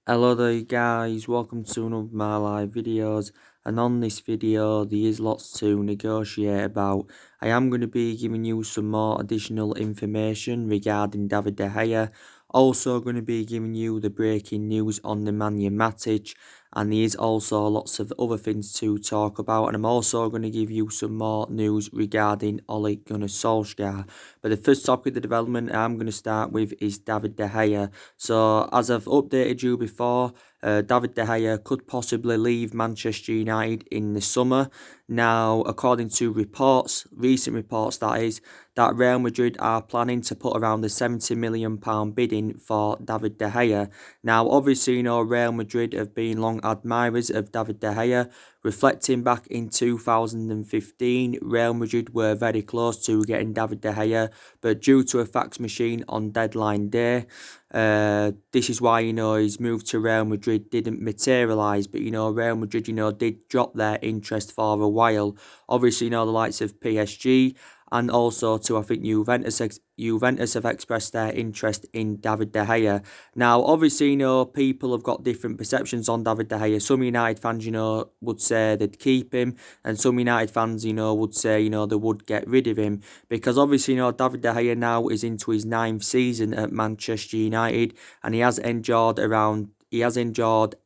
Hello there guys, welcome to one of my live videos, and on this video there is lots to negotiate about. I am going to be giving you some more additional information regarding David De Gea, also going to be giving you the breaking news on Nemanja Matic, and there is also lots of other things to talk about, and I'm also going to give you some more news regarding Ole Gunnar Solsjaker. But the first topic of the development I'm going to start with is David De Gea. So, as I've updated you before, David De Gea could possibly leave Manchester United in the summer. Now, according to reports, recent reports that is, that Real Madrid are planning to put around the £70 million bidding for David De Gea. Now, obviously, Real Madrid have been long admirers of David De Gea. Reflecting back in 2015, Real Madrid were very close to getting David De Gea, but due to a fax machine on deadline day, this is why, his move to Real Madrid didn't materialise. But, Real Madrid, did drop their interest for a while. Obviously, the likes of PSG and also to, I think, Juventus have expressed their interest in David De Gea. Now, obviously, people have got different perceptions on David De Gea. Some United fans, would say they'd keep him, and some United fans, would say, they would get rid of him. Because obviously, David De Gea now is into his 9th season at Manchester United, and he has enjoyed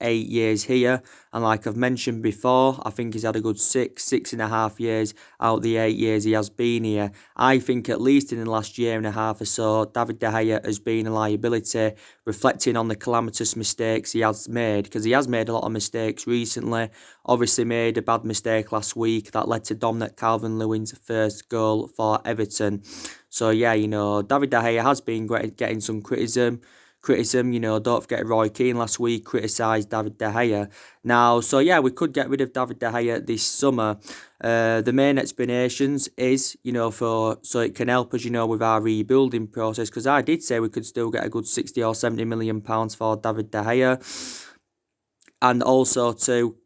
8 years here, and like I've mentioned before, I think he's had a good 6.5 years out the 8 years he has been here. I think at least in the last year and a half or so, David De Gea has been a liability, reflecting on the calamitous mistakes he has made, because he has made a lot of mistakes recently. Obviously made a bad mistake last week that led to Dominic Calvert-Lewin's first goal for Everton. So yeah, David De Gea has been getting some criticism. Don't forget Roy Keane last week criticised David De Gea. Now, so yeah, we could get rid of David De Gea this summer. The main explanations is, so it can help us, with our rebuilding process, because I did say we could still get a good 60 or 70 million pounds for David De Gea. And also too,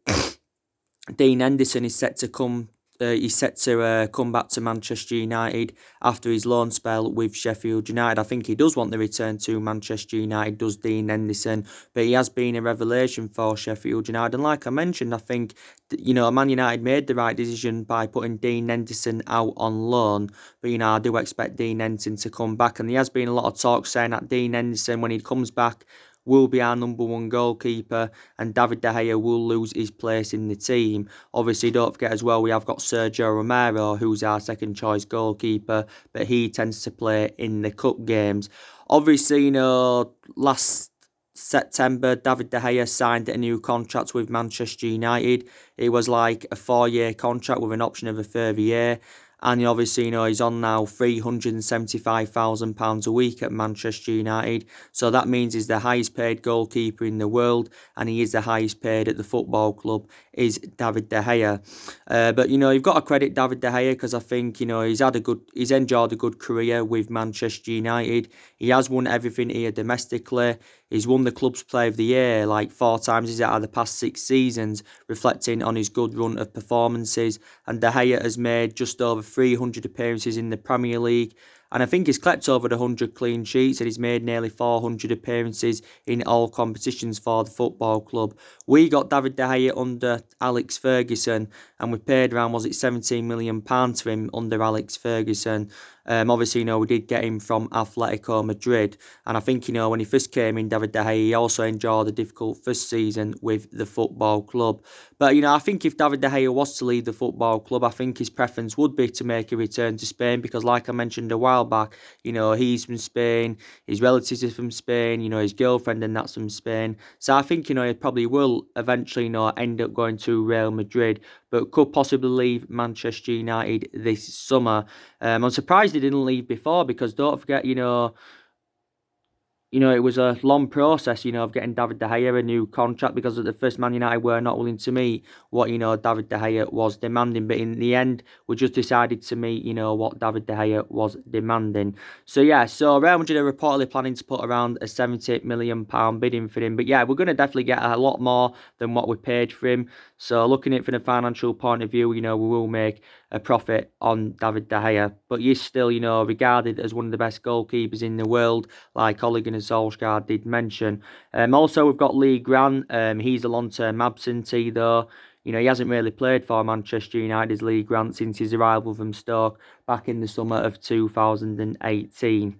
Dean Henderson is set to come back to Manchester United after his loan spell with Sheffield United. I think he does want to return to Manchester United, does Dean Henderson, but he has been a revelation for Sheffield United. And like I mentioned, I think, Man United made the right decision by putting Dean Henderson out on loan. But, I do expect Dean Henderson to come back. And there has been a lot of talk saying that Dean Henderson, when he comes back, will be our number one goalkeeper, and David De Gea will lose his place in the team. Obviously, don't forget as well, we have got Sergio Romero, who's our second choice goalkeeper, but he tends to play in the cup games. Obviously, last September, David De Gea signed a new contract with Manchester United. It was like a 4-year contract with an option of a further year. And obviously, he's on now £375,000 a week at Manchester United. So that means he's the highest paid goalkeeper in the world, and he is the highest paid at the football club, is David De Gea. But you've got to credit David De Gea, because I think, he's enjoyed a good career with Manchester United. He has won everything here domestically. He's won the club's player of the year like 4 times out of the past 6 seasons, reflecting on his good run of performances. And De Gea has made just over 300 appearances in the Premier League, and I think he's kept over the 100 clean sheets, and he's made nearly 400 appearances in all competitions for the football club. We got David De Gea under Alex Ferguson, and we paid around, was it £17 million for him under Alex Ferguson. Obviously, we did get him from Atletico Madrid. And I think, when he first came in, David De Gea, he also enjoyed a difficult first season with the football club. But, I think if David De Gea was to leave the football club, I think his preference would be to make a return to Spain, because like I mentioned a while back, he's from Spain, his relatives are from Spain, his girlfriend and that's from Spain. So I think, he probably will eventually, end up going to Real Madrid, but could possibly leave Manchester United this summer. I'm surprised he didn't leave before, because don't forget, it was a long process, of getting David De Gea a new contract, because at the first Man United were not willing to meet what, David De Gea was demanding. But in the end, we just decided to meet, what David De Gea was demanding. So, yeah, so Real Madrid are reportedly planning to put around a £78 million bidding for him. But, yeah, we're going to definitely get a lot more than what we paid for him. So, looking at it from a financial point of view, we will make a profit on David De Gea. But he's still, regarded as one of the best goalkeepers in the world, like Ole Gunnar Solsjaker did mention. Also, we've got Lee Grant. He's a long-term absentee, though. He hasn't really played for Manchester United's Lee Grant since his arrival from Stoke back in the summer of 2018.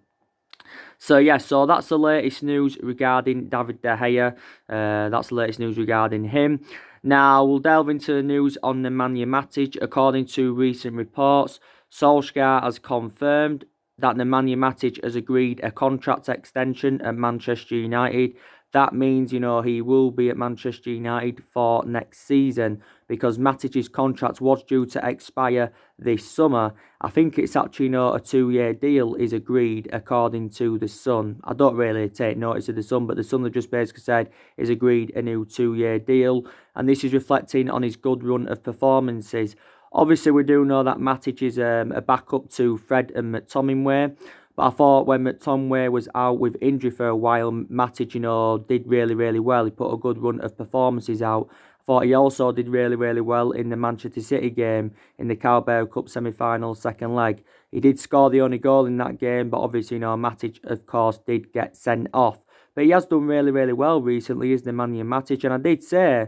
So that's the latest news regarding David De Gea. That's the latest news regarding him. Now, we'll delve into the news on Nemanja Matic. According to recent reports, Solskjaer has confirmed that Nemanja Matic has agreed a contract extension at Manchester United. That means, he will be at Manchester United for next season because Matic's contract was due to expire this summer. I think it's actually, a 2-year deal is agreed according to The Sun. I don't really take notice of The Sun, but The Sun have just basically said he's agreed a new 2-year deal, and this is reflecting on his good run of performances. Obviously, we do know that Matic is a backup to Fred and McTominay. But I thought when McTominay was out with injury for a while, Matic, did really, really well. He put a good run of performances out. I thought he also did really, really well in the Manchester City game in the Carabao Cup semi-final second leg. He did score the only goal in that game, but obviously, Matic, of course, did get sent off. But he has done really, really well recently, is Nemanja Matic. And I did say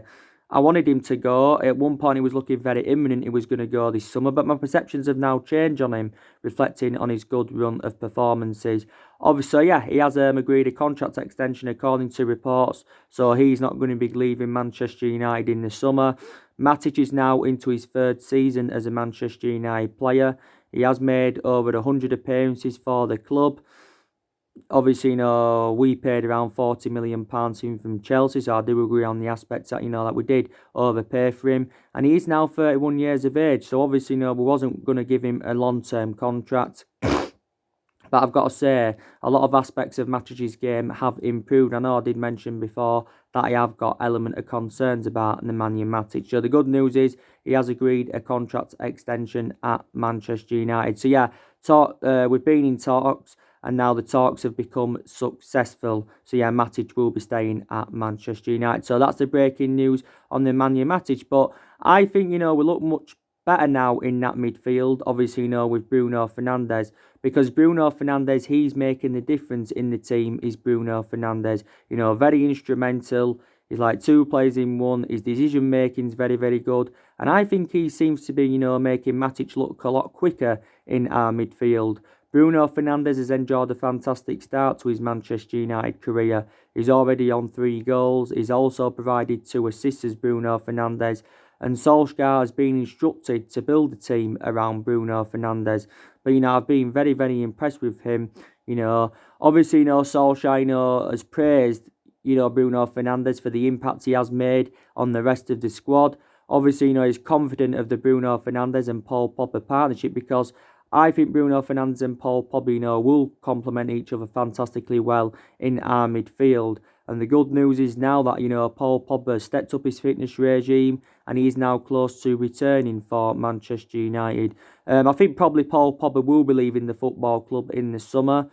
I wanted him to go. At one point, he was looking very imminent he was going to go this summer, but my perceptions have now changed on him, reflecting on his good run of performances. Obviously, he has agreed a contract extension according to reports, so he's not going to be leaving Manchester United in the summer. Matic is now into his 3rd season as a Manchester United player. He has made over 100 appearances for the club. Obviously, we paid around £40 million from Chelsea, so I do agree on the aspects that, that we did overpay for him. And he is now 31 years of age, so obviously, we wasn't going to give him a long-term contract. But I've got to say, a lot of aspects of Matic's game have improved. I know I did mention before that I have got element of concerns about Nemanja Matic. So the good news is he has agreed a contract extension at Manchester United. So we've been in talks, and now the talks have become successful. So Matic will be staying at Manchester United. So that's the breaking news on Nemanja Matic. But I think, we look much better now in that midfield, obviously, with Bruno Fernandes. Because Bruno Fernandes, he's making the difference in the team, is Bruno Fernandes. Very instrumental. He's like 2 players in one. His decision-making is very, very good. And I think he seems to be, making Matic look a lot quicker in our midfield. Bruno Fernandes has enjoyed a fantastic start to his Manchester United career. He's already on 3 goals. He's also provided 2 assists as Bruno Fernandes. And Solskjaer has been instructed to build a team around Bruno Fernandes. But, I've been very, very impressed with him. Obviously, Solskjaer, has praised, Bruno Fernandes for the impact he has made on the rest of the squad. Obviously, he's confident of the Bruno Fernandes and Paul Pogba partnership because I think Bruno Fernandes and Paul Pogba, will complement each other fantastically well in our midfield. And the good news is now that, Paul Pogba stepped up his fitness regime and he is now close to returning for Manchester United. I think probably Paul Pogba will be leaving the football club in the summer.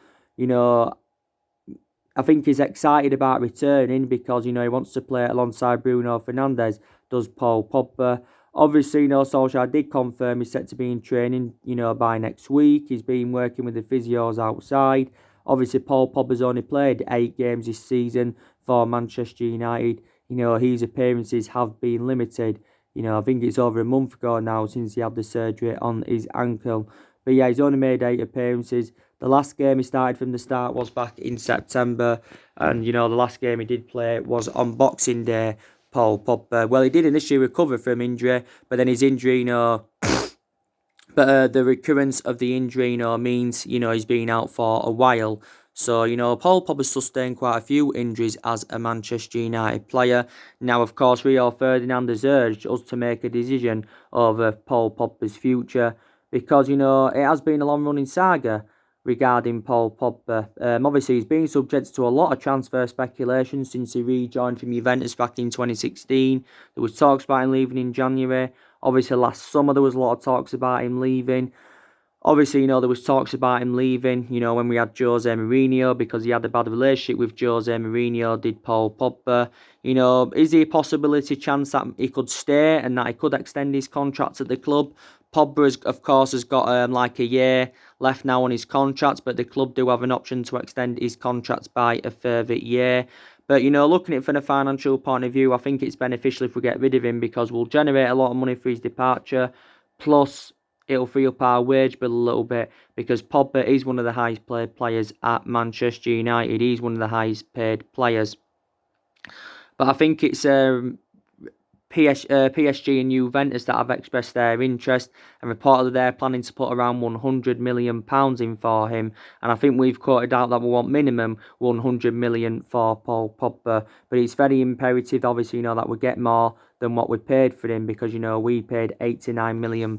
I think he's excited about returning because, he wants to play alongside Bruno Fernandes, does Paul Pogba. Obviously, Solskjaer did confirm he's set to be in training, by next week. He's been working with the physios outside. Obviously, Paul Pogba's only played 8 games this season for Manchester United. His appearances have been limited. I think it's over a month ago now since he had the surgery on his ankle. But he's only made 8 appearances. The last game he started from the start was back in September. And, the last game he did play was on Boxing Day, Paul Pogba. Well, he did initially recover from injury, but then his injury, But the recurrence of the injury, means, he's been out for a while. So, Paul Pogba sustained quite a few injuries as a Manchester United player. Now, of course, Rio Ferdinand has urged us to make a decision over Paul Pogba's future because, it has been a long-running saga regarding Paul Pogba. Obviously, he's been subject to a lot of transfer speculation since he rejoined from Juventus back in 2016. There was talks about him leaving in January. Obviously, last summer there was a lot of talks about him leaving. Obviously, there was talks about him leaving, when we had Jose Mourinho because he had a bad relationship with Jose Mourinho, did Paul Pogba. Is there a possibility, chance that he could stay and that he could extend his contract at the club? Pogba, of course, has got like a year left now on his contract, but the club do have an option to extend his contract by a further year. But, looking at it from a financial point of view, I think it's beneficial if we get rid of him because we'll generate a lot of money for his departure. Plus, it'll free up our wage bill a little bit because Pogba is one of the highest paid players at Manchester United. He's one of the highest paid players. But I think it's PSG and Juventus that have expressed their interest, and reportedly they're planning to put around £100 million in for him. And I think we've quoted out that we want minimum £100 million for Paul Pogba. But it's very imperative, obviously, that we get more than what we paid for him because, we paid £89 million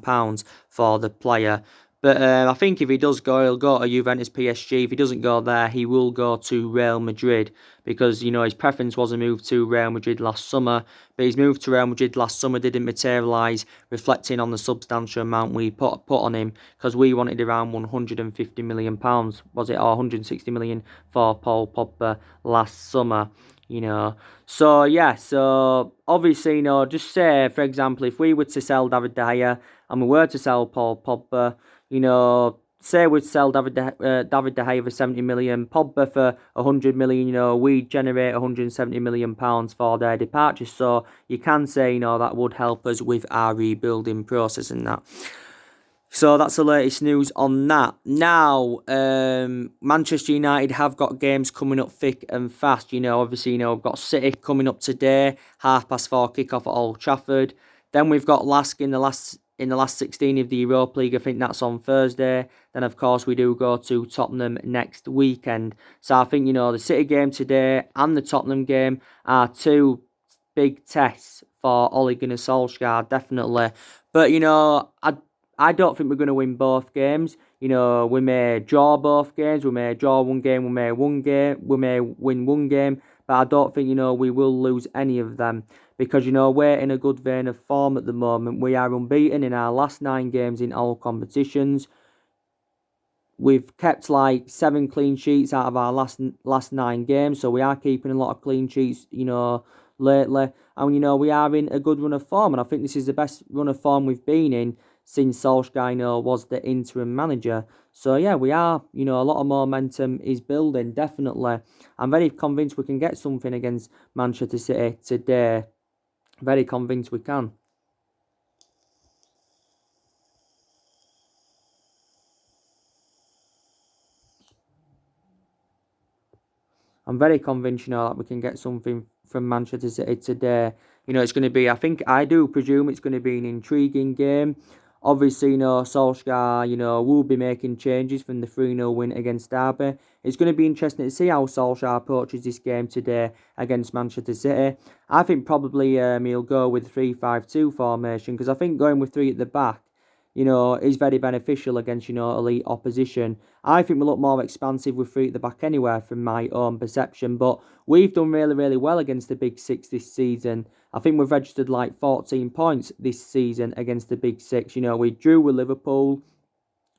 for the player. But I think if he does go, he'll go to Juventus PSG. If he doesn't go there, he will go to Real Madrid because, his preference was a move to Real Madrid last summer. But his move to Real Madrid last summer didn't materialise, reflecting on the substantial amount we put on him because we wanted around £150 million, was it, or 160 million for Paul Pogba last summer. So obviously, just say, for example, if we were to sell David De Gea and we were to sell Paul Pogba, say we'd sell David De Gea for 70 million, Pogba for 100 million, we generate 170 million pounds for their departure. So you can say, that would help us with our rebuilding process and that. So that's the latest news on that. Now, Manchester United have got games coming up thick and fast. Obviously, we've got City coming up today, 4:30 kickoff at Old Trafford. Then we've got Lask in the last 16 of the Europa League. I think that's on Thursday. Then, of course, we do go to Tottenham next weekend. So I think, the City game today and the Tottenham game are two big tests for Ole Gunnar Solsjaker, definitely. But, I don't think we're going to win both games. We may draw both games. We may draw one game. We may win one game. But I don't think, we will lose any of them. Because, we're in a good vein of form at the moment. We are unbeaten in our last 9 games in all competitions. We've kept 7 clean sheets out of our last 9 games. So we are keeping a lot of clean sheets, lately. And, we are in a good run of form. And I think this is the best run of form we've been in since Solskjaer was the interim manager. So, yeah, we are, a lot of momentum is building, definitely. I'm very convinced we can get something against Manchester City today. Very convinced we can. I'm very convinced, that we can get something from Manchester City today. It's going to be, I do presume it's going to be an intriguing game. Obviously, Solskjaer, will be making changes from the 3-0 win against Derby. It's going to be interesting to see how Solskjaer approaches this game today against Manchester City. I think probably he'll go with 3-5-2 formation because I think going with 3 at the back, is very beneficial against, elite opposition. I think we look more expansive with 3 at the back anywhere from my own perception, but we've done really, really well against the Big Six this season. I think we've registered 14 points this season against the Big Six. We drew with Liverpool.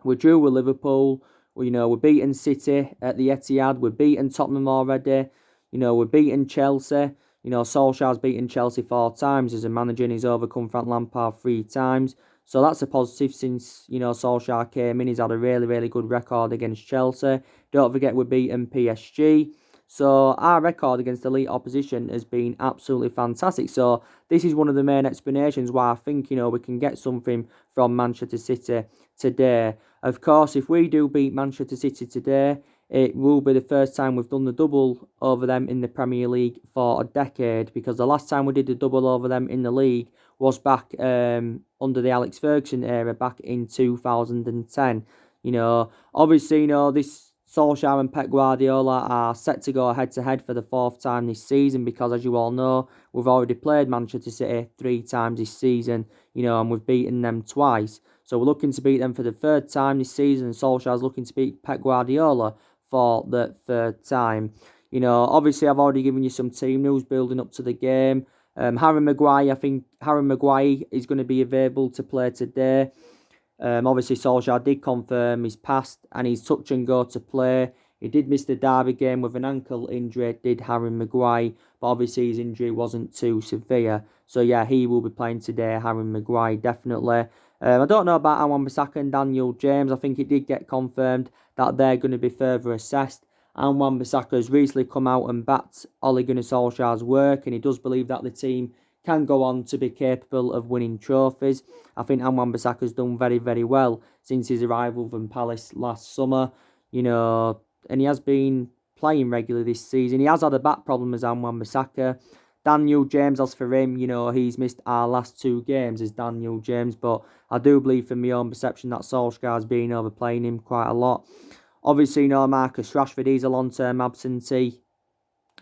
We're beating City at the Etihad. We're beating Tottenham already. We're beating Chelsea. Solskjaer's beaten Chelsea 4 times as a manager and he's overcome Frank Lampard 3 times. So that's a positive since, Solskjaer came in. He's had a really, really good record against Chelsea. Don't forget we're beating PSG. So our record against elite opposition has been absolutely fantastic. So this is one of the main explanations why I think, we can get something from Manchester City today. Of course, if we do beat Manchester City today, it will be the first time we've done the double over them in the Premier League for a decade because the last time we did the double over them in the league was back under the Alex Ferguson era back in 2010. Obviously, this Solskjaer and Pep Guardiola are set to go head-to-head for the 4th time this season because, as you all know, we've already played Manchester City 3 times this season, and we've beaten them twice. So we're looking to beat them for the 3rd time this season, and Solskjaer's looking to beat Pep Guardiola for the 3rd time. Obviously, I've already given you some team news building up to the game. Harry Maguire, I think Harry Maguire is going to be available to play today. Obviously, Solskjaer did confirm he's passed and he's touch and go to play. He did miss the Derby game with an ankle injury, did Harry Maguire, but obviously his injury wasn't too severe. So, yeah, he will be playing today, Harry Maguire, definitely. I don't know about Wan-Bissaka and Daniel James. I think it did get confirmed that they're going to be further assessed. And Wan-Bissaka has recently come out and backed Ole Gunnar Solskjaer's work, and he does believe that the team can go on to be capable of winning trophies. I think Wan-Bissaka has done very, very well since his arrival from Palace last summer, and he has been playing regularly this season. He has had a back problem as Wan-Bissaka. Daniel James, as for him, he's missed our last 2 games as Daniel James, but I do believe from my own perception that Solskjaer's been overplaying him quite a lot. Obviously, Marcus Rashford, he's a long-term absentee.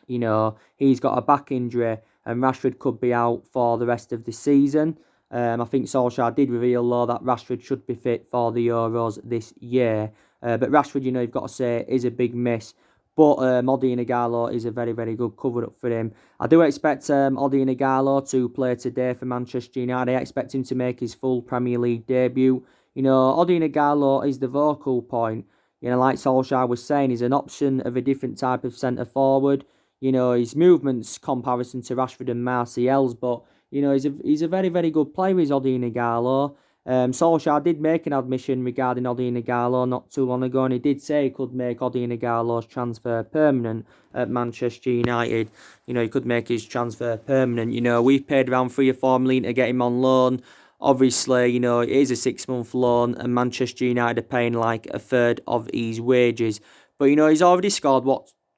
He's got a back injury and Rashford could be out for the rest of the season. I think Solskjaer did reveal, though, that Rashford should be fit for the Euros this year. But Rashford, you've got to say, is a big miss. But Odion Ighalo is a very, very good cover-up for him. I do expect Odion Ighalo to play today for Manchester United. I expect him to make his full Premier League debut. Odion Ighalo is the vocal point. Like Solskjaer was saying, he's an option of a different type of centre-forward. His movements comparison to Rashford and Martial's, but, he's a very, very good player, is Odion Ighalo. Solskjaer did make an admission regarding Odion Ighalo not too long ago, and he did say he could make Odion Ighalo's transfer permanent at Manchester United. He could make his transfer permanent. We've paid around 3 or 4 million to get him on loan. Obviously, it is a 6-month loan, and Manchester United are paying like a third of his wages. But, he's already scored,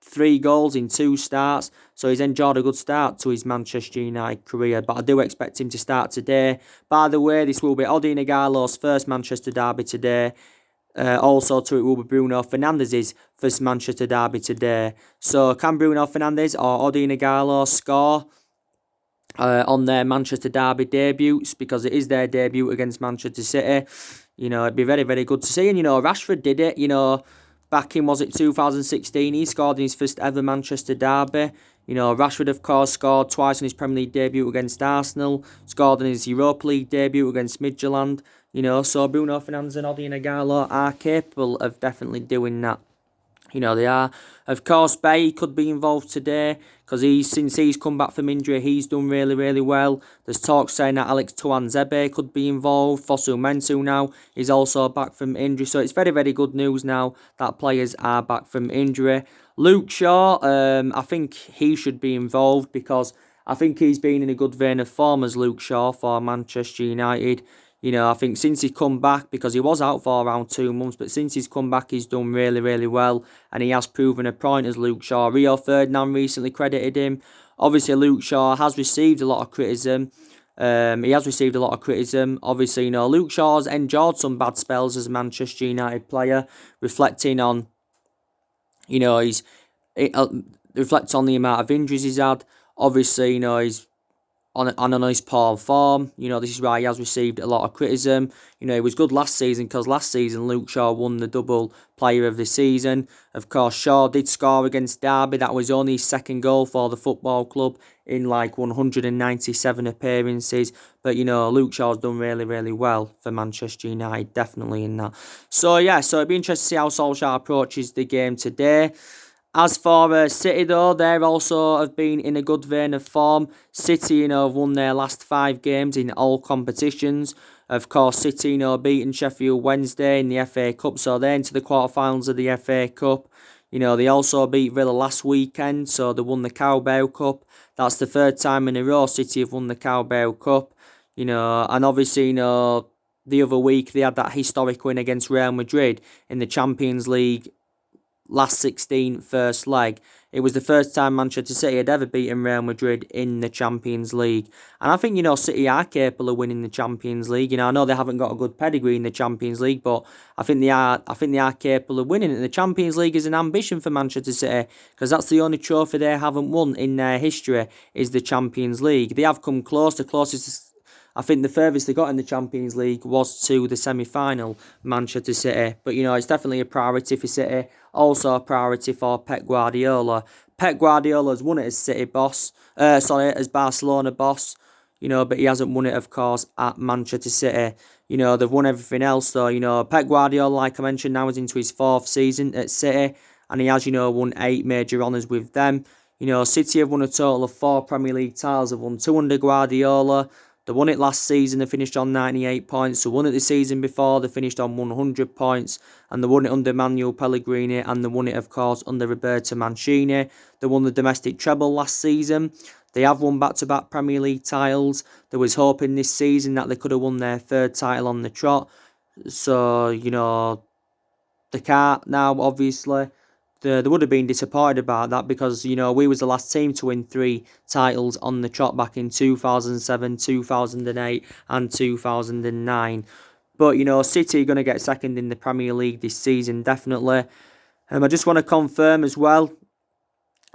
3 goals in 2 starts, so he's enjoyed a good start to his Manchester United career, but I do expect him to start today. By the way, this will be Odion Ighalo's first Manchester derby today. Also, it will be Bruno Fernandes's first Manchester derby today. So, can Bruno Fernandes or Odion Ighalo score on their Manchester derby debuts? Because it is their debut against Manchester City. It'd be very, very good to see. And, Rashford did it, back in, 2016, he scored in his first ever Manchester derby. Rashford, of course, scored twice in his Premier League debut against Arsenal, scored in his Europa League debut against Midtjylland. So Bruno Fernandes and Odion Ighalo are capable of definitely doing that. They are. Of course, Bay could be involved today because since he's come back from injury, he's done really, really well. There's talk saying that Alex Tuanzebe could be involved. Fosu Mensah now is also back from injury. So it's very, very good news now that players are back from injury. Luke Shaw, I think he should be involved because I think he's been in a good vein of form as Luke Shaw for Manchester United. I think since he's come back, because he was out for around 2 months, but since he's come back, he's done really, really well, and he has proven a point as Luke Shaw. Rio Ferdinand recently credited him. Obviously, Luke Shaw has received a lot of criticism. Obviously, Luke Shaw's endured some bad spells as a Manchester United player, reflecting on, reflects on the amount of injuries he's had. Obviously, he's on a nice poor form. This is why he has received a lot of criticism. He was good last season because last season Luke Shaw won the double player of the season. Of course, Shaw did score against Derby. That was only his 2nd goal for the football club in 197 appearances. But, Luke Shaw's done really, really well for Manchester United, definitely in that. So it'd be interesting to see how Solskjaer approaches the game today. As for City, though, they also have been in a good vein of form. City, have won their last 5 games in all competitions. Of course, City, beaten Sheffield Wednesday in the FA Cup, so they're into the quarterfinals of the FA Cup. They also beat Villa last weekend, so they won the Carabao Cup. That's the 3rd time in a row City have won the Carabao Cup. And obviously, the other week they had that historic win against Real Madrid in the Champions League last 16 first leg. It was the first time Manchester City had ever beaten Real Madrid in the Champions League. And I think, City are capable of winning the Champions League. I know they haven't got a good pedigree in the Champions League, but I think they are capable of winning it. And the Champions League is an ambition for Manchester City because that's the only trophy they haven't won in their history is the Champions League. They have come close. The closest, I think the furthest they got in the Champions League was to the semi-final, Manchester City. But, it's definitely a priority for City. Also a priority for Pep Guardiola. Pep Guardiola's won it as as Barcelona boss. But he hasn't won it, of course, at Manchester City. They've won everything else, though. Pep Guardiola, like I mentioned, now is into his 4th season at City. And he has, won 8 major honours with them. City have won a total of 4 Premier League titles. They've won 2 under Guardiola. They won it last season, they finished on 98 points. They won it the season before, they finished on 100 points. And they won it under Manuel Pellegrini, and they won it, of course, under Roberto Mancini. They won the domestic treble last season. They have won back-to-back Premier League titles. There was hoping this season that they could have won their third title on the trot. So, they can't now, obviously. They would have been disappointed about that because, we was the last team to win 3 titles on the trot back in 2007, 2008 and 2009. But, City are going to get second in the Premier League this season, definitely. I just want to confirm as well,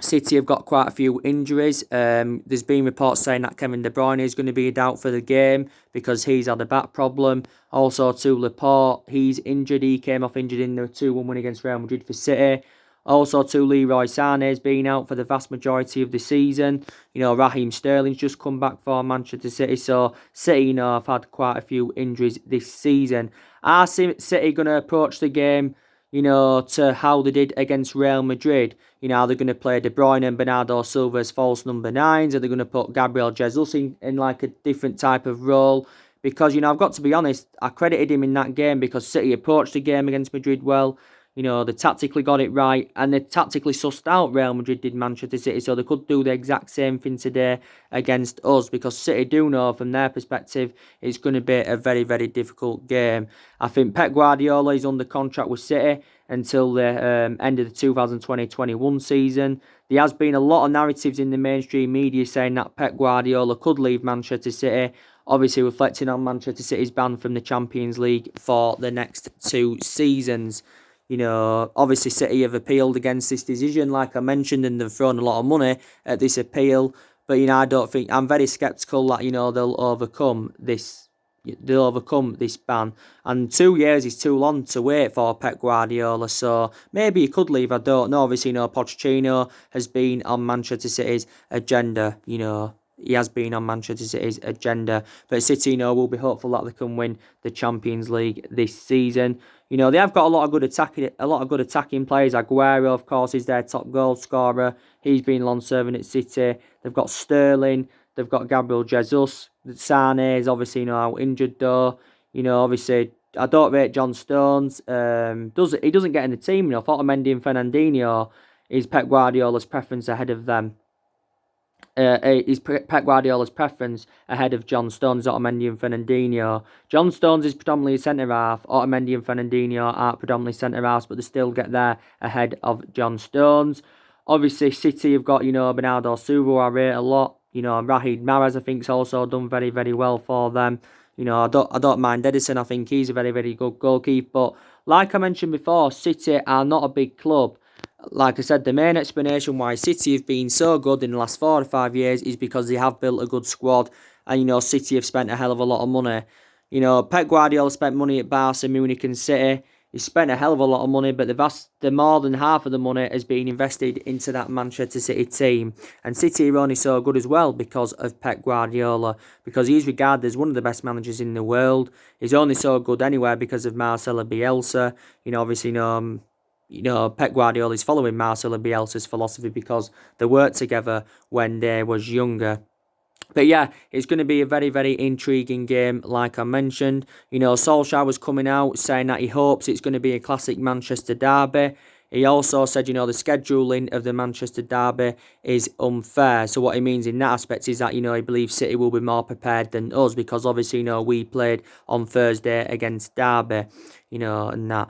City have got quite a few injuries. There's been reports saying that Kevin De Bruyne is going to be a doubt for the game because he's had a back problem. Also, too, Laporte, he's injured. He came off injured in the 2-1 win against Real Madrid for City. Also, too, Leroy Sané has been out for the vast majority of the season. Raheem Sterling's just come back for Manchester City. So, City, have had quite a few injuries this season. Are City going to approach the game, to how they did against Real Madrid? Are they going to play De Bruyne and Bernardo Silva as false number 9s? Are they going to put Gabriel Jesus in like a different type of role? Because, I've got to be honest, I credited him in that game because City approached the game against Madrid well. They tactically got it right and they tactically sussed out Real Madrid did Manchester City, so they could do the exact same thing today against us because City do know from their perspective it's going to be a very, very difficult game. I think Pep Guardiola is under contract with City until the end of the 2020-21 season. There has been a lot of narratives in the mainstream media saying that Pep Guardiola could leave Manchester City, obviously reflecting on Manchester City's ban from the Champions League for the next 2 seasons. Obviously City have appealed against this decision, like I mentioned, and they've thrown a lot of money at this appeal. But, I'm very sceptical that, they'll overcome this ban. And 2 years is too long to wait for Pep Guardiola, so maybe he could leave, I don't know. Obviously, Pochettino has been on Manchester City's agenda, He has been on Manchester City's agenda. But City, will be hopeful that they can win the Champions League this season. They have got a lot of good attacking players. Aguero, of course, is their top goal scorer. He's been long serving at City. They've got Sterling. They've got Gabriel Jesus. Sané is obviously out injured though. Obviously I don't rate John Stones. He doesn't get in the team. Otamendi and Fernandinho is Pep Guardiola's preference ahead of them. Is Pep Guardiola's preference ahead of John Stones, Otamendi and Fernandinho. John Stones is predominantly a centre-half. Otamendi and Fernandinho aren't predominantly centre-halves, but they still get there ahead of John Stones. Obviously, City have got, Bernardo Silva, who I rate a lot. Raheem Mahrez, I think, has also done very, very well for them. I don't mind Edison. I think he's a very, very good goalkeeper. But like I mentioned before, City are not a big club. Like I said, the main explanation why City have been so good in the last 4 or 5 years is because they have built a good squad. And, City have spent a hell of a lot of money. Pep Guardiola spent money at Barca, Munich and City. He spent a hell of a lot of money, but the more than half of the money has been invested into that Manchester City team. And City are only so good as well because of Pep Guardiola, because he's regarded as one of the best managers in the world. He's only so good anywhere because of Marcelo Bielsa. Obviously, Pep Guardiola is following Marcelo Bielsa's philosophy because they worked together when they was younger. But yeah, it's going to be a very, very intriguing game, like I mentioned. Solsjaker was coming out saying that he hopes it's going to be a classic Manchester derby. He also said, the scheduling of the Manchester derby is unfair. So what he means in that aspect is that, he believes City will be more prepared than us because obviously, we played on Thursday against Derby, and that.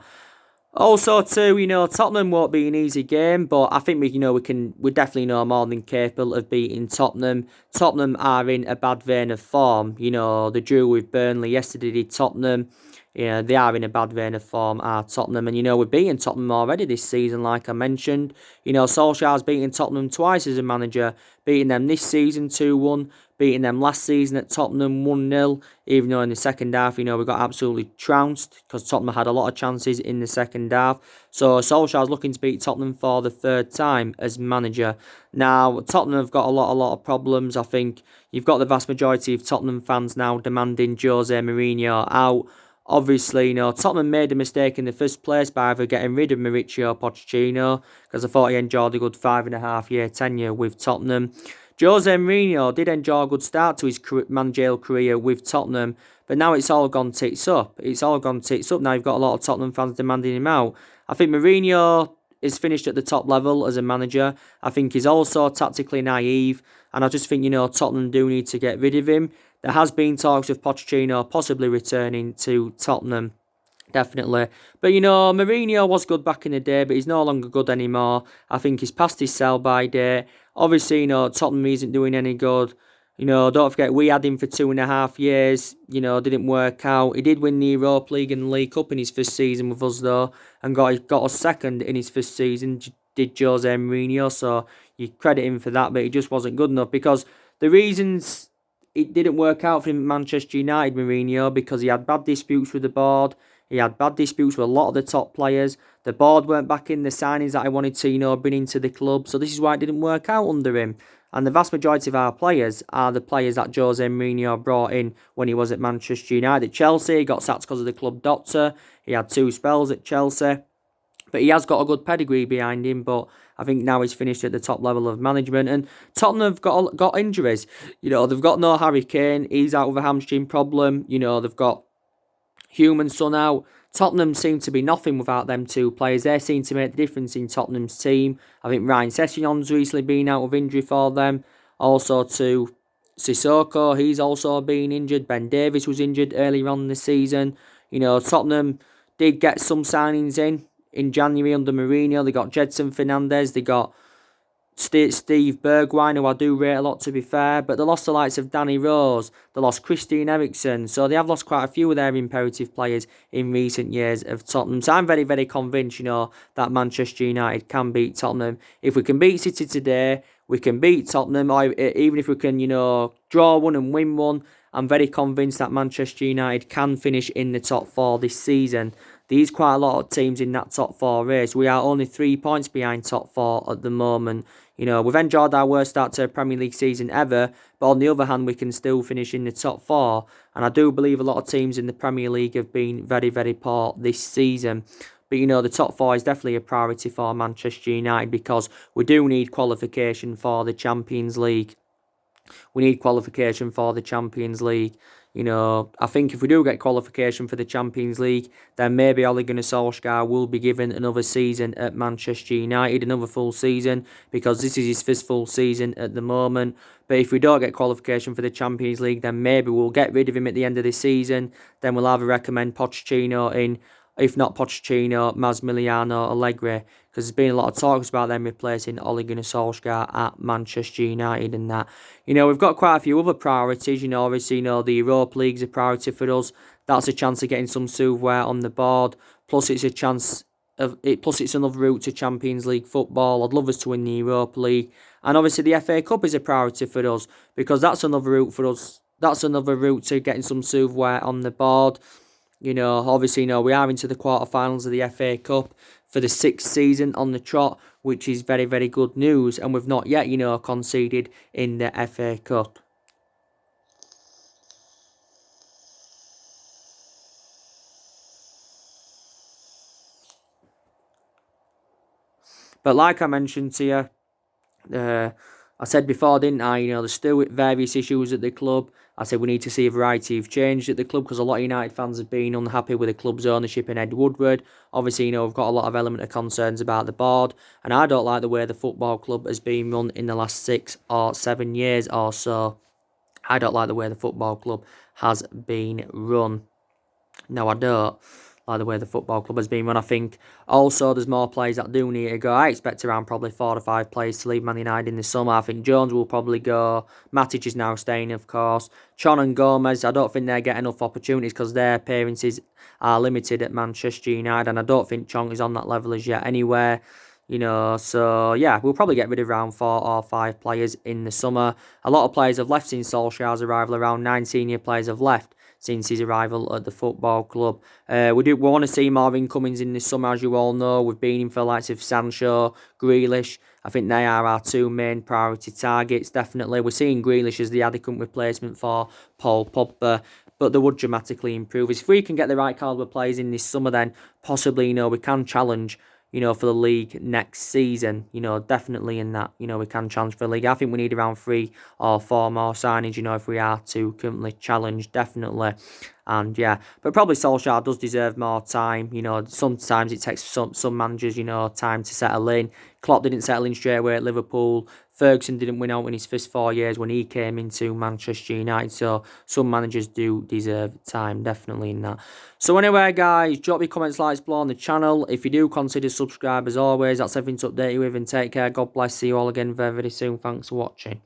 Also, too, Tottenham won't be an easy game, but I think we're definitely more than capable of beating Tottenham. Tottenham are in a bad vein of form. They drew with Burnley yesterday, did Tottenham. They are in a bad vein of form, are Tottenham. And, we're beating Tottenham already this season, like I mentioned. Solskjaer's beaten Tottenham twice as a manager, beating them this season 2-1, beating them last season at Tottenham 1-0, even though in the second half, we got absolutely trounced because Tottenham had a lot of chances in the second half. So Solskjaer's looking to beat Tottenham for the 3rd time as manager. Now, Tottenham have got a lot of problems. I think you've got the vast majority of Tottenham fans now demanding Jose Mourinho out. Obviously, Tottenham made a mistake in the first place by either getting rid of Mauricio Pochettino, because I thought he enjoyed a good 5.5-year tenure with Tottenham. Jose Mourinho did enjoy a good start to his managerial career with Tottenham, but now it's all gone tits up. It's all gone tits up. Now you've got a lot of Tottenham fans demanding him out. I think Mourinho is finished at the top level as a manager. I think he's also tactically naive, and I just think, Tottenham do need to get rid of him. There has been talks of Pochettino possibly returning to Tottenham. Definitely. But, Mourinho was good back in the day, but he's no longer good anymore. I think he's past his sell-by date. Obviously, Tottenham isn't doing any good. Don't forget, we had him for 2.5 years. Didn't work out. He did win the Europa League and the League Cup in his first season with us, though, and got us second in his first season, did Jose Mourinho. So you credit him for that, but he just wasn't good enough because the reasons it didn't work out for him at Manchester United, Mourinho, because he had bad disputes with the board. He had bad disputes with a lot of the top players. The board weren't backing the signings that I wanted to, bring into the club. So this is why it didn't work out under him. And the vast majority of our players are the players that Jose Mourinho brought in when he was at Manchester United. At Chelsea, he got sacked because of the club doctor. He had 2 spells at Chelsea. But he has got a good pedigree behind him. But I think now he's finished at the top level of management. And Tottenham have got injuries. They've got no Harry Kane. He's out with a hamstring problem. They've got Human Son out. Tottenham seem to be nothing without them 2 players. They seem to make the difference in Tottenham's team. I think Ryan Sessegnon's recently been out of injury for them. Also to Sissoko, he's also been injured. Ben Davies was injured earlier on in the season. Tottenham did get some signings in January under Mourinho. They got Jedson Fernandez. They got Steve Bergwijn, who I do rate a lot, to be fair, but they lost the likes of Danny Rose, they lost Christian Eriksen, so they have lost quite a few of their imperative players in recent years of Tottenham. So I'm very, very convinced, that Manchester United can beat Tottenham. If we can beat City today, we can beat Tottenham, even if we can, draw one and win one. I'm very convinced that Manchester United can finish in the top 4 this season. There's quite a lot of teams in that top 4 race. We are only 3 points behind top 4 at the moment. We've enjoyed our worst start to a Premier League season ever, but on the other hand, we can still finish in the top 4. And I do believe a lot of teams in the Premier League have been very, very poor this season. But, the top 4 is definitely a priority for Manchester United because we do need qualification for the Champions League. We need qualification for the Champions League. I think if we do get qualification for the Champions League, then maybe Ole Gunnar Solsjaker will be given another season at Manchester United, another full season, because this is his first full season at the moment. But if we don't get qualification for the Champions League, then maybe we'll get rid of him at the end of the season. Then we'll either recommend Pochettino in. If not Pochettino, Massimiliano Allegri, because there's been a lot of talks about them replacing Ole Gunnar Solskjaer at Manchester United and that. We've got quite a few other priorities. Obviously, the Europa League's a priority for us. That's a chance of getting some silverware on the board. Plus, it's it's another route to Champions League football. I'd love us to win the Europa League. And obviously, the FA Cup is a priority for us because that's another route for us. That's another route to getting some silverware on the board. Obviously, we are into the quarterfinals of the FA Cup for the 6th season on the trot, which is very, very good news. And we've not yet, conceded in the FA Cup. But like I mentioned to you, I said before, didn't I? There's still various issues at the club. I said we need to see a variety of change at the club because a lot of United fans have been unhappy with the club's ownership and Ed Woodward. Obviously, we've got a lot of element of concerns about the board, and I don't like the way the football club has been run in the last 6 or 7 years or so. I don't like the way the football club has been run. No, I don't like the way the football club has been run. I think also there's more players that do need to go. I expect around probably 4 or 5 players to leave Man United in the summer. I think Jones will probably go. Matic is now staying, of course. Chon and Gomez, I don't think they get enough opportunities because their appearances are limited at Manchester United, and I don't think Chong is on that level as yet anywhere. So yeah, we'll probably get rid of around 4 or 5 players in the summer. A lot of players have left since Solskjaer's arrival. Around 9 senior players have left since his arrival at the football club. We want to see more incomings in this summer, as you all know. We've been in for the likes of Sancho, Grealish. I think they are our 2 main priority targets, definitely. We're seeing Grealish as the adequate replacement for Paul Pogba, but they would dramatically improve. If we can get the right calibre players in this summer, then possibly, we can challenge, for the league next season. Definitely in that, we can challenge for the league. I think we need around 3 or 4 more signings, if we are to currently challenge, definitely. And yeah, but probably Solskjaer does deserve more time. Sometimes it takes some managers, time to settle in. Klopp didn't settle in straight away at Liverpool. Ferguson didn't win out in his first 4 years when he came into Manchester United. So some managers do deserve time, definitely in that. So anyway, guys, drop your comments, likes below on the channel. If you do, consider subscribe as always. That's everything to update you with, and take care. God bless. See you all again very, very soon. Thanks for watching.